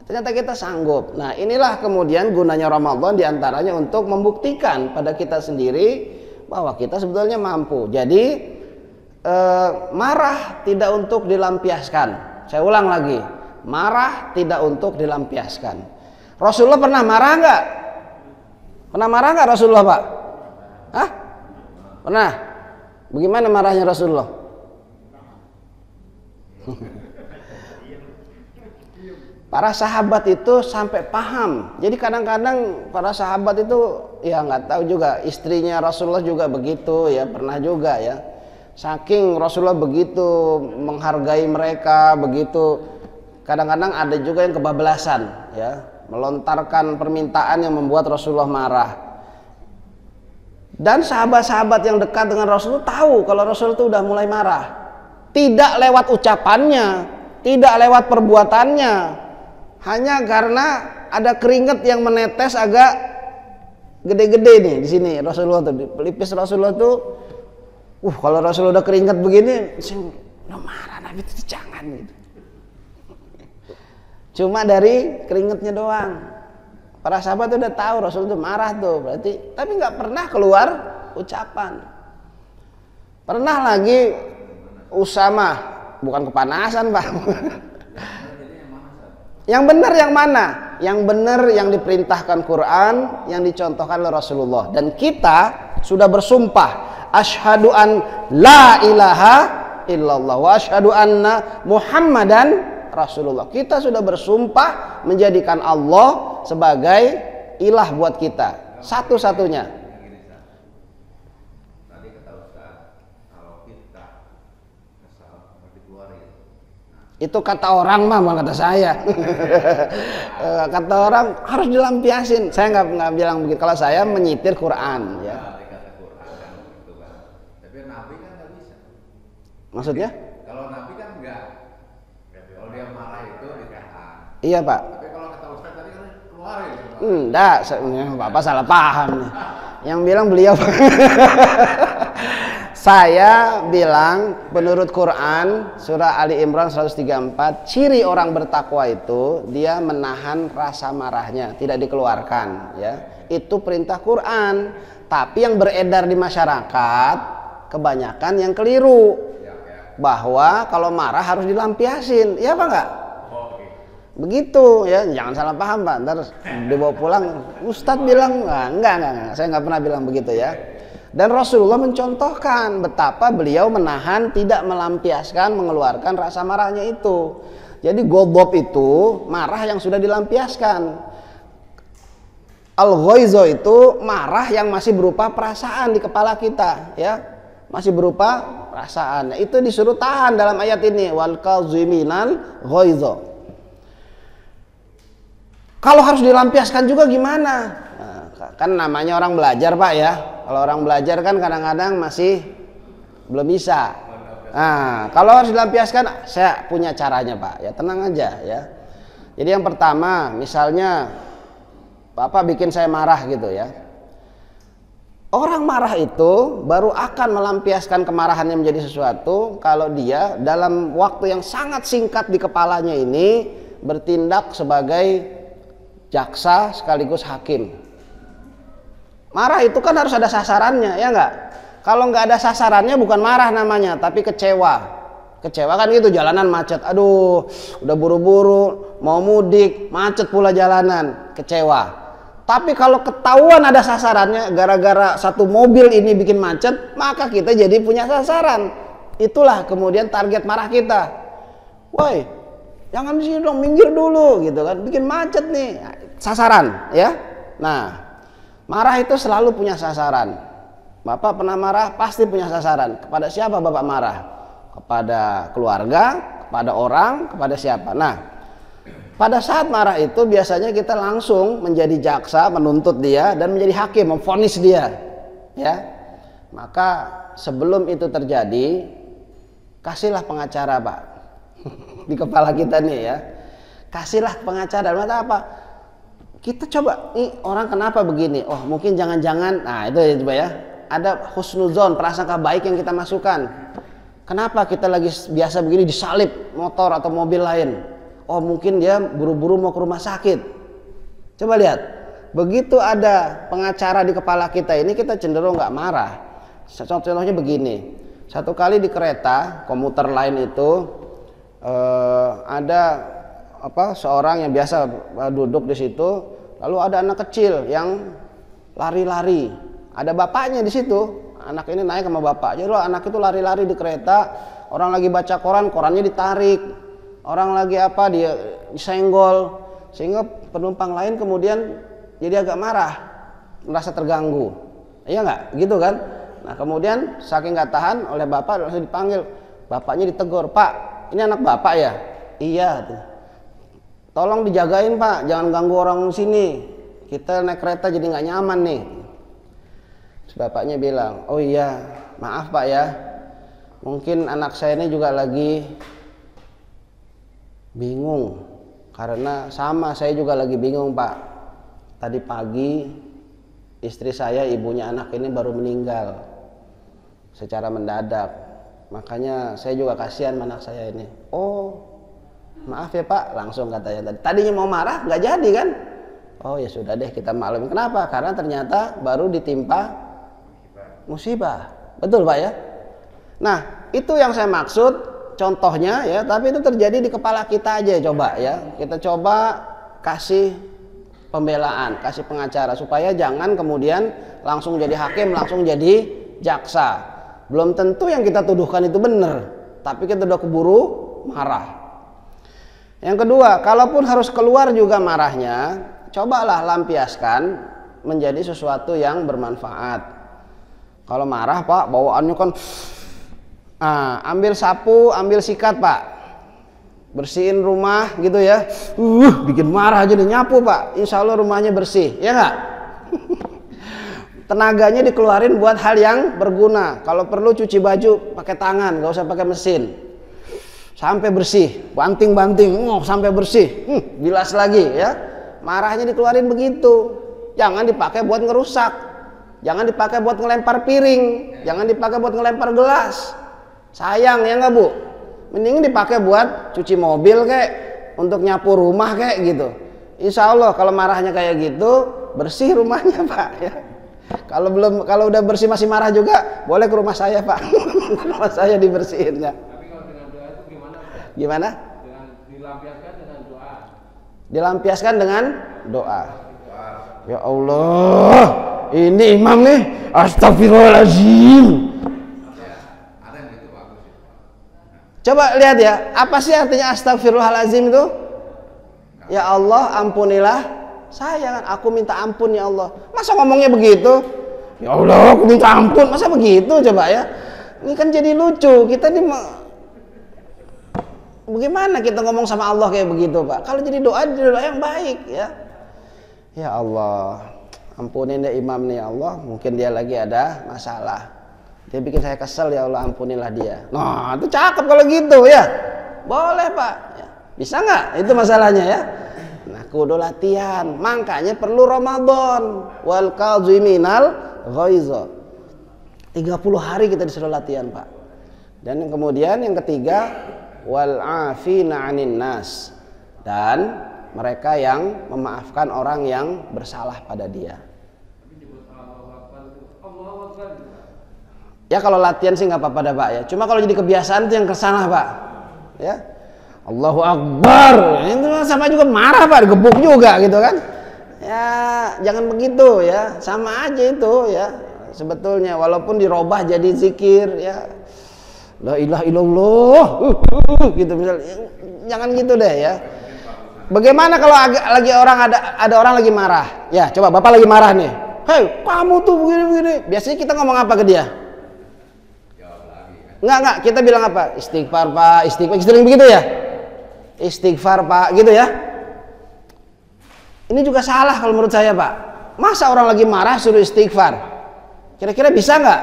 Ternyata kita sanggup. Nah inilah kemudian gunanya Ramadan diantaranya untuk membuktikan pada kita sendiri bahwa kita sebetulnya mampu. Jadi marah tidak untuk dilampiaskan. Saya ulang lagi, marah tidak untuk dilampiaskan. Rasulullah pernah marah nggak? Pernah marah nggak Rasulullah, Pak? Hah? Pernah? Bagaimana marahnya Rasulullah? Para sahabat itu sampai paham. Jadi kadang-kadang para sahabat itu ya nggak tahu juga, istrinya Rasulullah juga begitu ya, pernah juga ya. Saking Rasulullah begitu menghargai mereka, begitu kadang-kadang ada juga yang kebablasan ya, melontarkan permintaan yang membuat Rasulullah marah. Dan sahabat-sahabat yang dekat dengan Rasulullah tahu kalau Rasul itu udah mulai marah. Tidak lewat ucapannya, tidak lewat perbuatannya, hanya karena ada keringat yang menetes agak gede-gede nih di sini Rasulullah tuh, di pelipis Rasulullah tuh. Kalau Rasul udah keringat begini, udah marah, Nabi itu jangan gitu. Cuma dari keringatnya doang. Para sahabat udah tahu Rasul itu marah tuh, berarti, tapi nggak pernah keluar ucapan. Pernah lagi Usama, bukan kepanasan Pak. Yang benar yang mana? Yang benar yang diperintahkan Quran, yang dicontohkan oleh Rasulullah. Dan kita sudah bersumpah, asyhadu an la ilaha illallah wa asyhadu anna Muhammadan Rasulullah. Kita sudah bersumpah menjadikan Allah sebagai ilah buat kita, satu-satunya. Tadi kata Ustaz, kalau kita kesal dikeluarin. Itu kata orang mah, bukan kata saya. Kata orang harus dilampiasin. Saya nggak bilang begitu. Kalau saya menyitir Quran, ya. Maksudnya? Kalau Nabi kan enggak. Kalau dia marah itu ditahan. Iya Pak. Tapi kalau kata Ustaz tadi kan keluarin. Enggak, Bapak salah paham nih. Yang bilang beliau. Saya bilang menurut Quran surah Ali Imran 134, ciri orang bertakwa itu dia menahan rasa marahnya, tidak dikeluarkan, ya. Itu perintah Quran. Tapi yang beredar di masyarakat kebanyakan yang keliru. Bahwa kalau marah harus dilampiasin, ya apa enggak? Begitu ya, jangan salah paham Pak. Ntar dibawa pulang, Ustadz bilang enggak, saya nggak pernah bilang begitu ya. Dan Rasulullah mencontohkan betapa beliau menahan, tidak melampiaskan, mengeluarkan rasa marahnya itu. Jadi ghadab itu marah yang sudah dilampiaskan. Al-ghaiza itu marah yang masih berupa perasaan di kepala kita, ya. Masih berupa perasaan. Itu disuruh tahan dalam ayat ini, wal kaziminal ghaiza. Kalau harus dilampiaskan juga gimana? Nah, kan namanya orang belajar Pak ya. Kalau orang belajar kan kadang-kadang masih belum bisa. Nah, kalau harus dilampiaskan, saya punya caranya Pak. Ya tenang aja ya. Jadi yang pertama, misalnya Bapak bikin saya marah gitu ya. Orang marah itu baru akan melampiaskan kemarahannya menjadi sesuatu kalau dia dalam waktu yang sangat singkat di kepalanya ini bertindak sebagai jaksa sekaligus hakim. Marah itu kan harus ada sasarannya, ya enggak? Kalau nggak ada sasarannya bukan marah namanya, tapi kecewa. Kecewa kan gitu, jalanan macet. Aduh, udah buru-buru, mau mudik, macet pula jalanan, kecewa. Tapi kalau ketahuan ada sasarannya, gara-gara satu mobil ini bikin macet, maka kita jadi punya sasaran. Itulah kemudian target marah kita. Woi, jangan di sini dong, minggir dulu gitu kan, bikin macet nih. Sasaran, ya. Nah, marah itu selalu punya sasaran. Bapak pernah marah, pasti punya sasaran. Kepada siapa Bapak marah? Kepada keluarga, kepada orang, kepada siapa? Nah, pada saat marah itu biasanya kita langsung menjadi jaksa, menuntut dia dan menjadi hakim, memvonis dia. Ya. Maka sebelum itu terjadi, kasihlah pengacara, Pak. Di kepala kita nih ya. Kasihlah pengacara. Maksudnya apa? Kita coba, nih orang kenapa begini? Oh, mungkin jangan-jangan. Nah, itu ya coba ya. Ada husnuzon, prasangka baik yang kita masukkan. Kenapa kita lagi biasa begini disalip motor atau mobil lain? Oh, mungkin dia buru-buru mau ke rumah sakit. Coba lihat, begitu ada pengacara di kepala kita ini, kita cenderung nggak marah. Contohnya begini, satu kali di kereta komuter lain itu ada seorang yang biasa duduk di situ, lalu ada anak kecil yang lari-lari, ada bapaknya di situ. Anak ini naik sama bapak, jadi anak itu lari-lari di kereta, orang lagi baca koran, korannya ditarik. Orang lagi apa, dia disenggol, sehingga penumpang lain kemudian jadi agak marah, merasa terganggu. Iya nggak? Gitu kan? Nah kemudian saking nggak tahan oleh bapak langsung dipanggil. Bapaknya ditegur, Pak, ini anak bapak ya? Iya. Tolong dijagain Pak, jangan ganggu orang sini. Kita naik kereta jadi nggak nyaman nih. Terus bapaknya bilang, oh iya, maaf Pak ya. Mungkin anak saya ini juga lagi bingung, karena sama saya juga lagi bingung Pak. Tadi pagi istri saya, ibunya anak ini baru meninggal secara mendadak, makanya saya juga kasihan anak saya ini. Oh maaf ya Pak, langsung katanya tadinya mau marah nggak jadi kan. Oh ya sudah deh, kita maklum. Kenapa? Karena ternyata baru ditimpa musibah. Betul Pak ya. Nah itu yang saya maksud contohnya ya, tapi itu terjadi di kepala kita aja. Coba ya, kita coba kasih pembelaan, kasih pengacara supaya jangan kemudian langsung jadi hakim, langsung jadi jaksa. Belum tentu yang kita tuduhkan itu benar, tapi kita udah keburu marah. Yang kedua, kalaupun harus keluar juga marahnya, cobalah lampiaskan menjadi sesuatu yang bermanfaat. Kalau marah Pak, bawaannya kan ambil sapu, ambil sikat Pak, bersihin rumah gitu ya. Bikin marah aja, nyapu Pak, insya Allah rumahnya bersih, ya nggak? Tenaganya dikeluarin buat hal yang berguna. Kalau perlu cuci baju pakai tangan, nggak usah pakai mesin, sampai bersih, banting-banting, sampai bersih, bilas lagi ya. Marahnya dikeluarin begitu, jangan dipakai buat ngerusak, jangan dipakai buat ngelempar piring, jangan dipakai buat ngelempar gelas. Sayang ya nggak Bu? Mending dipakai buat cuci mobil kayak, untuk nyapu rumah kayak gitu. Insya Allah kalau marahnya kayak gitu, bersih rumahnya Pak ya. Kalau udah bersih masih marah juga, boleh ke rumah saya Pak. Rumah saya dibersihin ya. Tapi kalau dengan doa itu gimana Pak? Gimana? Dengan dilampiaskan dengan doa. Dilampiaskan dengan doa. Ya Allah, ini imam nih, astagfirullahaladzim. Coba lihat ya, apa sih artinya astagfirullahaladzim itu? Ya Allah, ampunilah saya, kan aku minta ampun ya Allah. Masa ngomongnya begitu? Ya Allah, aku minta ampun, masa begitu coba ya? Ini kan jadi lucu, kita nih bagaimana kita ngomong sama Allah kayak begitu Pak? Kalau jadi doa yang baik ya. Ya Allah, ampunin deh imam nih ya Allah, mungkin dia lagi ada masalah. Dia bikin saya kesel ya Allah, ampunilah dia. Nah itu cakep kalau gitu ya. Boleh Pak ya. Bisa nggak? Itu masalahnya ya. Nah kudu latihan. Makanya perlu Ramadan. Wal kadhiminal ghaiza. 30 hari kita disuruh latihan, Pak. Dan yang kemudian yang ketiga, wal afina 'anin nas. Dan mereka yang memaafkan orang yang bersalah pada dia. Ya kalau latihan sih nggak apa-apa dah, Pak ya. Cuma kalau jadi kebiasaan itu yang kesana, Pak. Ya. Allahu Akbar. Itu sama juga marah, Pak, gebuk juga gitu kan. Ya, jangan begitu ya. Sama aja itu ya. Sebetulnya walaupun dirubah jadi zikir ya. La ilaha illallah. Gitu misalnya. Jangan gitu deh ya. Bagaimana kalau lagi ada orang lagi marah? Ya, coba Bapak lagi marah nih. Hei, kamu tuh begini-begini. Biasanya kita ngomong apa ke dia? Enggak, kita bilang apa? Istighfar, Pak, istighfar. Sering begitu ya? Istighfar, Pak, gitu ya. Ini juga salah kalau menurut saya, Pak. Masa orang lagi marah suruh istighfar? Kira-kira bisa nggak?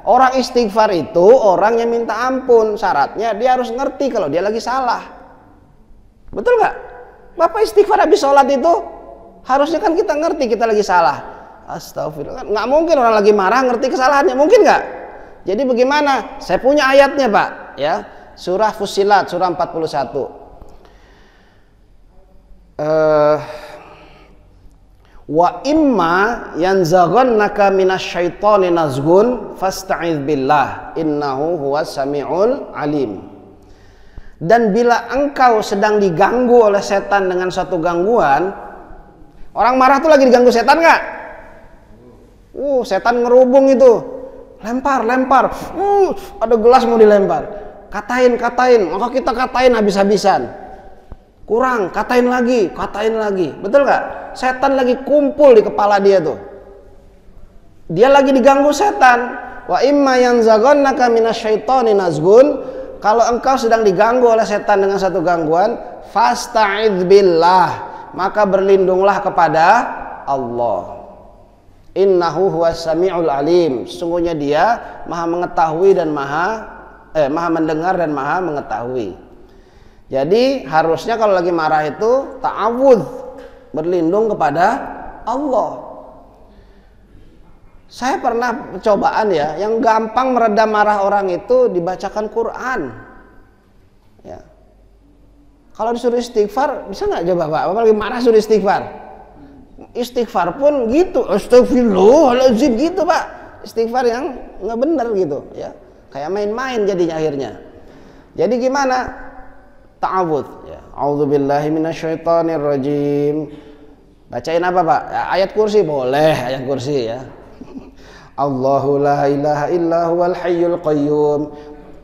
Orang istighfar itu orang yang minta ampun. Syaratnya dia harus ngerti kalau dia lagi salah. Betul nggak? Bapak istighfar habis sholat itu harusnya kan kita ngerti kita lagi salah. Astagfirullah. Nggak mungkin orang lagi marah ngerti kesalahannya. Mungkin nggak? Jadi bagaimana? Saya punya ayatnya, Pak. Ya, surah Fussilat, surah 41. Wa imma yanzaghannaka minasyaitoni nazghun fasta'iz billah innahu huwas samiul alim. Dan bila engkau sedang diganggu oleh setan dengan suatu gangguan, orang marah tuh lagi diganggu setan nggak? Setan ngerubung itu, lempar, ada gelas mau dilempar, katain, maka kita katain habis-habisan. Kurang, katain lagi, betul nggak? Setan lagi kumpul di kepala dia tuh. Dia lagi diganggu setan. Wa imma yanzaghannaka minasyaitoni nazghun. Kalau engkau sedang diganggu oleh setan dengan satu gangguan, fasta'idz billah, maka berlindunglah kepada Allah. Innahu huwas samiul alim. Sesungguhnya dia maha mengetahui dan maha mendengar dan maha mengetahui. Jadi harusnya kalau lagi marah itu ta'awudz, berlindung kepada Allah. Saya pernah percobaan ya, yang gampang meredam marah orang itu dibacakan Quran. Ya. Kalau disuruh istighfar, bisa nggak coba Pak? Bapak lagi marah suruh istighfar. Istighfar pun gitu, astagfirullahaladzim gitu Pak. Istighfar yang nggak benar gitu, ya. Kayak main-main jadinya akhirnya. Jadi gimana? Ta'awudz. Ya. A'udzubillahi minasyaitonirrajim. Bacain apa Pak? Ya, ayat kursi boleh, ayat kursi ya. Allahu la ilaha illa huwal hayyul qayyum.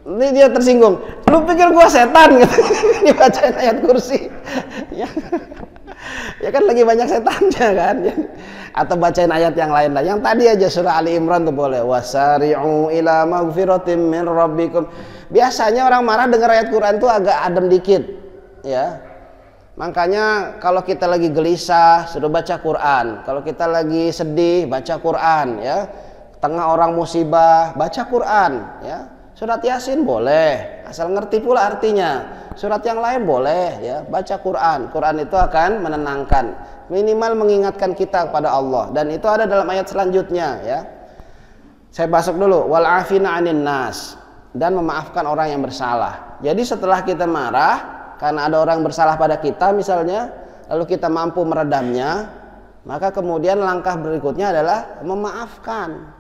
Ini dia tersinggung. Lu pikir gua setan gitu. Dibacain ayat kursi. Ya. Ya kan lagi banyak setannya kan. Atau bacain ayat yang lain lah. Yang tadi aja surah Ali Imran tuh boleh. Wasari'u ila maghfiratim min rabbikum. Biasanya orang marah dengar ayat Quran tuh agak adem dikit. Ya. Makanya kalau kita lagi gelisah suruh baca Quran. Kalau kita lagi sedih baca Quran ya. Tengah orang musibah baca Quran ya. Surat Yasin boleh, asal ngerti pula artinya. Surat yang lain boleh ya, baca Quran. Quran itu akan menenangkan, minimal mengingatkan kita kepada Allah. Dan itu ada dalam ayat selanjutnya ya. Saya masuk dulu, wal afina 'anin nas, dan memaafkan orang yang bersalah. Jadi setelah kita marah karena ada orang bersalah pada kita misalnya, lalu kita mampu meredamnya, maka kemudian langkah berikutnya adalah memaafkan.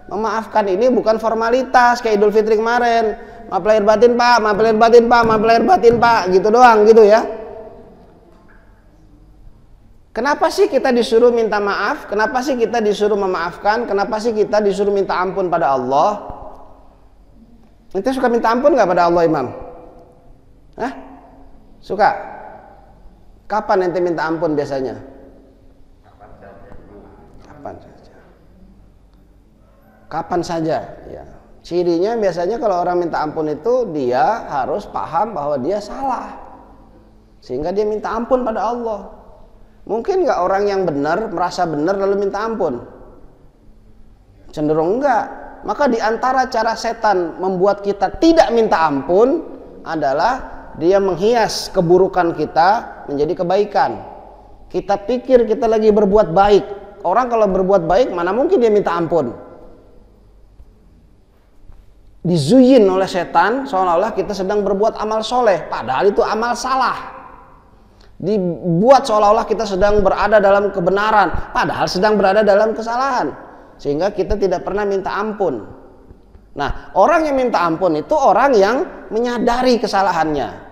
Memaafkan ini bukan formalitas kayak Idul Fitri kemarin. Maaf lahir batin Pak, maaf lahir batin Pak, maaf lahir batin Pak, gitu doang gitu ya. Kenapa sih kita disuruh minta maaf? Kenapa sih kita disuruh memaafkan? Kenapa sih kita disuruh minta ampun pada Allah? Ente suka minta ampun nggak pada Allah, Imam? Hah? Suka? Kapan ente minta ampun biasanya? Kapan saja. Kapan saja ya. Cirinya biasanya kalau orang minta ampun itu dia harus paham bahwa dia salah sehingga dia minta ampun pada Allah. Mungkin nggak orang yang benar merasa benar lalu minta ampun? Cenderung enggak. Maka di antara cara setan membuat kita tidak minta ampun adalah dia menghias keburukan kita menjadi kebaikan. Kita pikir kita lagi berbuat baik, Orang kalau berbuat baik mana mungkin dia minta ampun. Dizuyin oleh setan seolah-olah kita sedang berbuat amal soleh, padahal itu amal salah. Dibuat seolah-olah kita sedang berada dalam kebenaran, padahal sedang berada dalam kesalahan, sehingga kita tidak pernah minta ampun. Nah, orang yang minta ampun itu orang yang menyadari kesalahannya.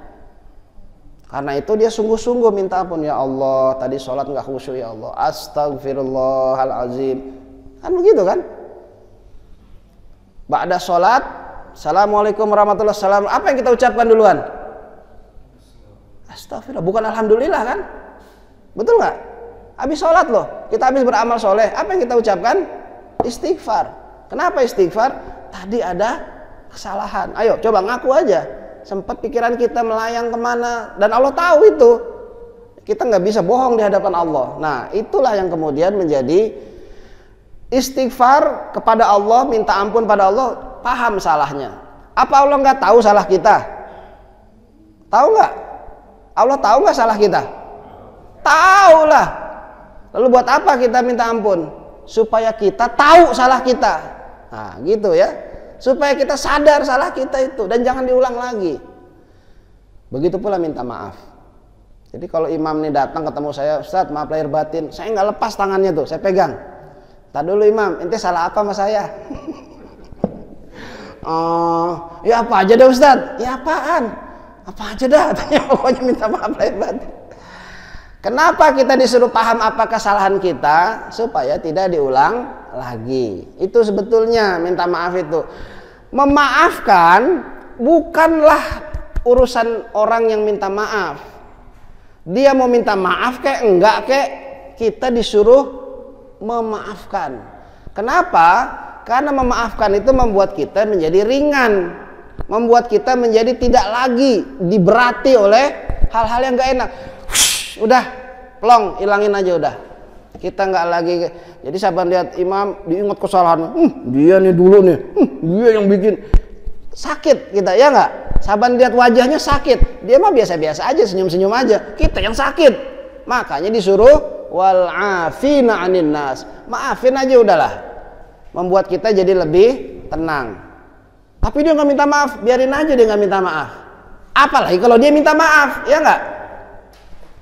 Karena itu dia sungguh-sungguh minta ampun. Ya Allah, tadi sholat nggak khusyuk, ya Allah, astagfirullahalazim. Kan begitu kan? Ba'da sholat, assalamualaikum warahmatullahi wabarakatuh. Apa yang kita ucapkan duluan? Astagfirullah, bukan alhamdulillah kan? Betul nggak? Habis sholat loh, kita habis beramal soleh. Apa yang kita ucapkan? Istighfar. Kenapa istighfar? Tadi ada kesalahan. Ayo coba ngaku aja. Sempat pikiran kita melayang kemana, dan Allah tahu itu. Kita nggak bisa bohong di hadapan Allah. Nah, itulah yang kemudian menjadi istighfar kepada Allah, minta ampun pada Allah, paham salahnya. Apa Allah nggak tahu salah kita? Tahu nggak? Allah tahu nggak salah kita? Tahu lah. Lalu buat apa kita minta ampun? Supaya kita tahu salah kita. Nah, gitu ya. Supaya kita sadar salah kita itu dan jangan diulang lagi. Begitu pula minta maaf. Jadi kalau imam nih datang ketemu saya, Ustadz maaf lahir batin, saya nggak lepas tangannya tuh, saya pegang. Tadi dulu imam, ente salah apa sama saya? Oh, ya apa aja dah Ustadz? Ya apaan? Apa aja dah? Tanya pokoknya minta maaf lahir batin. Kenapa kita disuruh paham apa kesalahan kita? Supaya tidak diulang lagi. Itu sebetulnya minta maaf itu. Memaafkan bukanlah urusan orang yang minta maaf. Dia mau minta maaf kek enggak kek, kita disuruh memaafkan. Kenapa? Karena memaafkan itu membuat kita menjadi ringan, membuat kita menjadi tidak lagi diberati oleh hal-hal yang enggak enak. Udah, plong, hilangin aja udah. Kita nggak lagi. Jadi sahabat lihat imam diingat kesalahan, dia nih dulu nih, dia yang bikin sakit kita, ya nggak? Sahabat lihat wajahnya sakit, dia mah biasa-biasa aja, senyum-senyum aja. Kita yang sakit, makanya disuruh wal afina anin nas, maafin aja udahlah, membuat kita jadi lebih tenang. Tapi dia nggak minta maaf, biarin aja dia nggak minta maaf. Apalagi kalau dia minta maaf, ya nggak?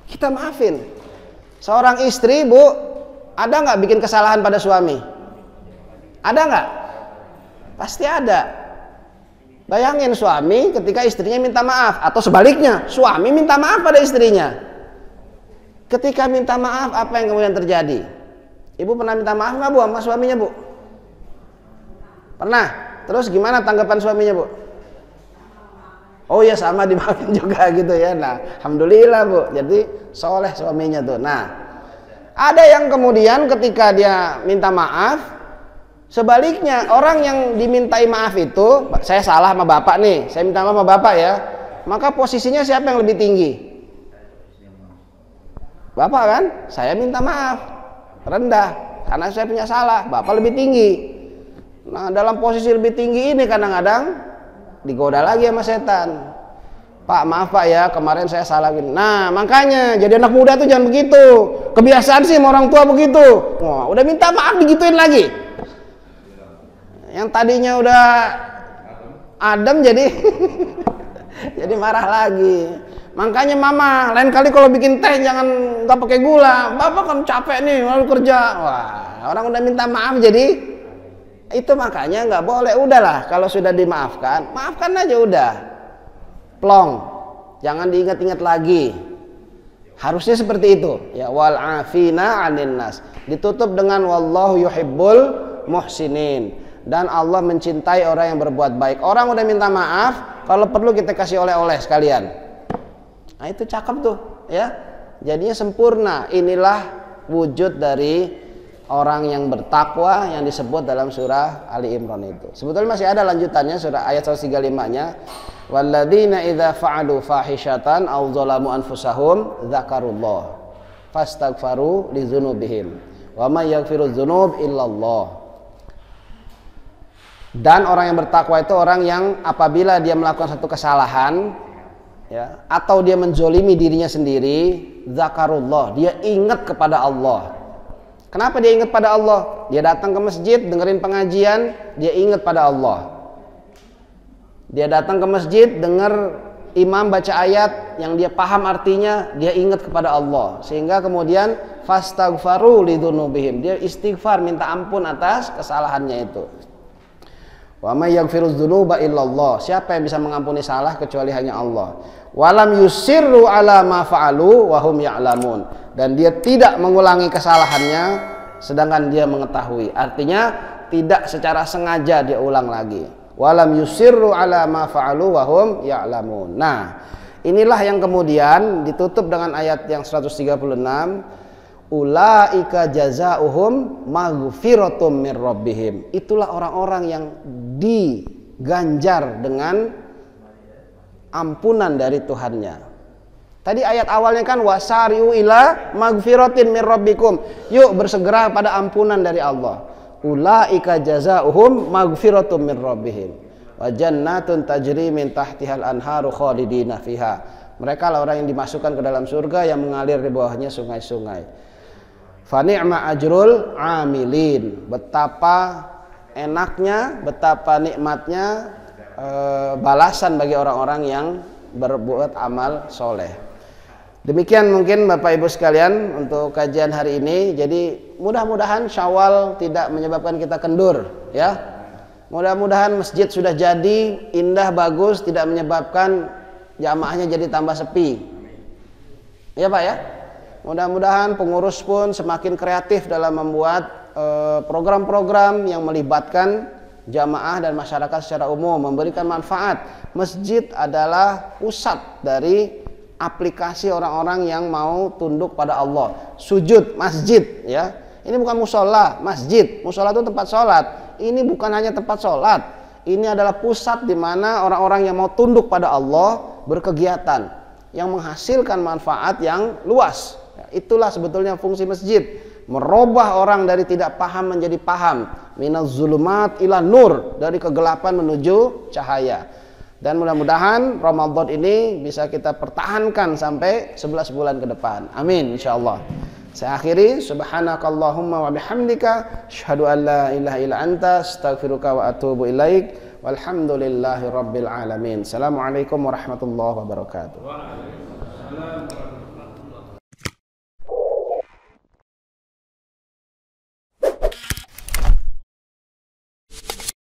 Kita maafin. Seorang istri, Bu, ada nggak bikin kesalahan pada suami? Ada nggak? Pasti ada. Bayangin suami ketika istrinya minta maaf, atau sebaliknya, suami minta maaf pada istrinya. Ketika minta maaf, apa yang kemudian terjadi? Ibu pernah minta maaf nggak, Bu, sama suaminya, Bu? Pernah. Terus gimana tanggapan suaminya, Bu? Oh ya sama, dimaafin juga gitu ya. Nah, alhamdulillah Bu. Jadi soleh suaminya tuh. Nah, ada yang kemudian ketika dia minta maaf, sebaliknya orang yang dimintai maaf itu, saya salah sama bapak nih, saya minta maaf sama bapak ya. Maka posisinya siapa yang lebih tinggi? Bapak kan? Saya minta maaf, rendah karena saya punya salah. Bapak lebih tinggi. Nah, dalam posisi lebih tinggi ini kadang-kadang digoda lagi sama setan. Pak, maaf Pak ya, kemarin saya salah gini. Nah, makanya jadi anak muda tuh jangan begitu. Kebiasaan sih sama orang tua begitu. Wah, udah minta maaf digituin lagi. Yang tadinya udah adem jadi jadi marah lagi. Makanya mama, lain kali kalau bikin teh jangan nggak pakai gula. Bapak kan capek nih lalu kerja. Wah, orang udah minta maaf jadi itu, makanya nggak boleh. Udahlah, kalau sudah dimaafkan, maafkan aja udah, plong, jangan diingat-ingat lagi. Harusnya seperti itu ya. Wal afina anin nas, ditutup dengan wallahu yuhibbul muhsinin, dan Allah mencintai orang yang berbuat baik. Orang udah minta maaf, kalau perlu kita kasih oleh-oleh sekalian. Nah, itu cakep tuh ya, jadinya sempurna. Inilah wujud dari orang yang bertakwa yang disebut dalam surah Ali Imran itu. Sebetulnya masih ada lanjutannya, surah ayat 135-nya. Walladzina idza fa'alu fahishatan aw zalamu anfusahum dzakarullah fastaghfaru lidzunubihim wa may yaghfiru dzunub illallah. Dan orang yang bertakwa itu orang yang apabila dia melakukan satu kesalahan ya, atau dia menzolimi dirinya sendiri, dzakarullah, dia ingat kepada Allah. Kenapa dia ingat pada Allah? Dia datang ke masjid, dengerin pengajian, dia ingat pada Allah. Dia datang ke masjid, dengar imam baca ayat yang dia paham artinya, dia ingat kepada Allah. Sehingga kemudian fastaghfaru lidzunubihim, dia istighfar, minta ampun atas kesalahannya itu. Wa may yaghfirudz dzunuba illallah, siapa yang bisa mengampuni salah kecuali hanya Allah. Walam yusirru ala ma fa'alu wa hum ya'lamun, dan dia tidak mengulangi kesalahannya sedangkan dia mengetahui. Artinya tidak secara sengaja dia ulang lagi. Walam yusirru ala ma fa'alu wa hum ya'lamun. Nah, inilah yang kemudian ditutup dengan ayat yang 136, ulaika jazaohum maghfiratum mir rabbihim. Itulah orang-orang yang diganjar dengan ampunan dari Tuhannya. Tadi ayat awalnya kan wasari'u ila maghfiratin mir rabbikum. Yuk bersegera pada ampunan dari Allah. Ulaika jazaohum maghfiratum mir rabbihim wa jannatun tajri min tahtihal anharu khalidina fiha. Mereka lah orang yang dimasukkan ke dalam surga yang mengalir di bawahnya sungai-sungai. Fa ni'ma ajrul amilin. Betapa enaknya, betapa nikmatnya balasan bagi orang-orang yang berbuat amal soleh. Demikian mungkin Bapak Ibu sekalian untuk kajian hari ini. Jadi mudah-mudahan Syawal tidak menyebabkan kita kendur, ya. Mudah-mudahan masjid sudah jadi indah bagus, tidak menyebabkan jamaahnya jadi tambah sepi, ya Pak ya. Mudah-mudahan pengurus pun semakin kreatif dalam membuat program-program yang melibatkan jamaah dan masyarakat secara umum, memberikan manfaat. Masjid adalah pusat dari aplikasi orang-orang yang mau tunduk pada Allah. Sujud masjid, ya. Ini bukan musola, masjid. Musola itu tempat sholat. Ini bukan hanya tempat sholat. Ini adalah pusat di mana orang-orang yang mau tunduk pada Allah berkegiatan yang menghasilkan manfaat yang luas. Itulah sebetulnya fungsi masjid. Merubah orang dari tidak paham menjadi paham, minaz zulumat ila nur, dari kegelapan menuju cahaya. Dan mudah-mudahan Ramadan ini bisa kita pertahankan sampai 11 bulan ke depan. Amin insyaallah. Saya akhiri, subhanakallahumma wa bihamdika asyhadu an la ilaha illa anta astaghfiruka wa atubu ilaik. Walhamdulillahirabbil alamin. Assalamualaikum warahmatullahi wabarakatuh.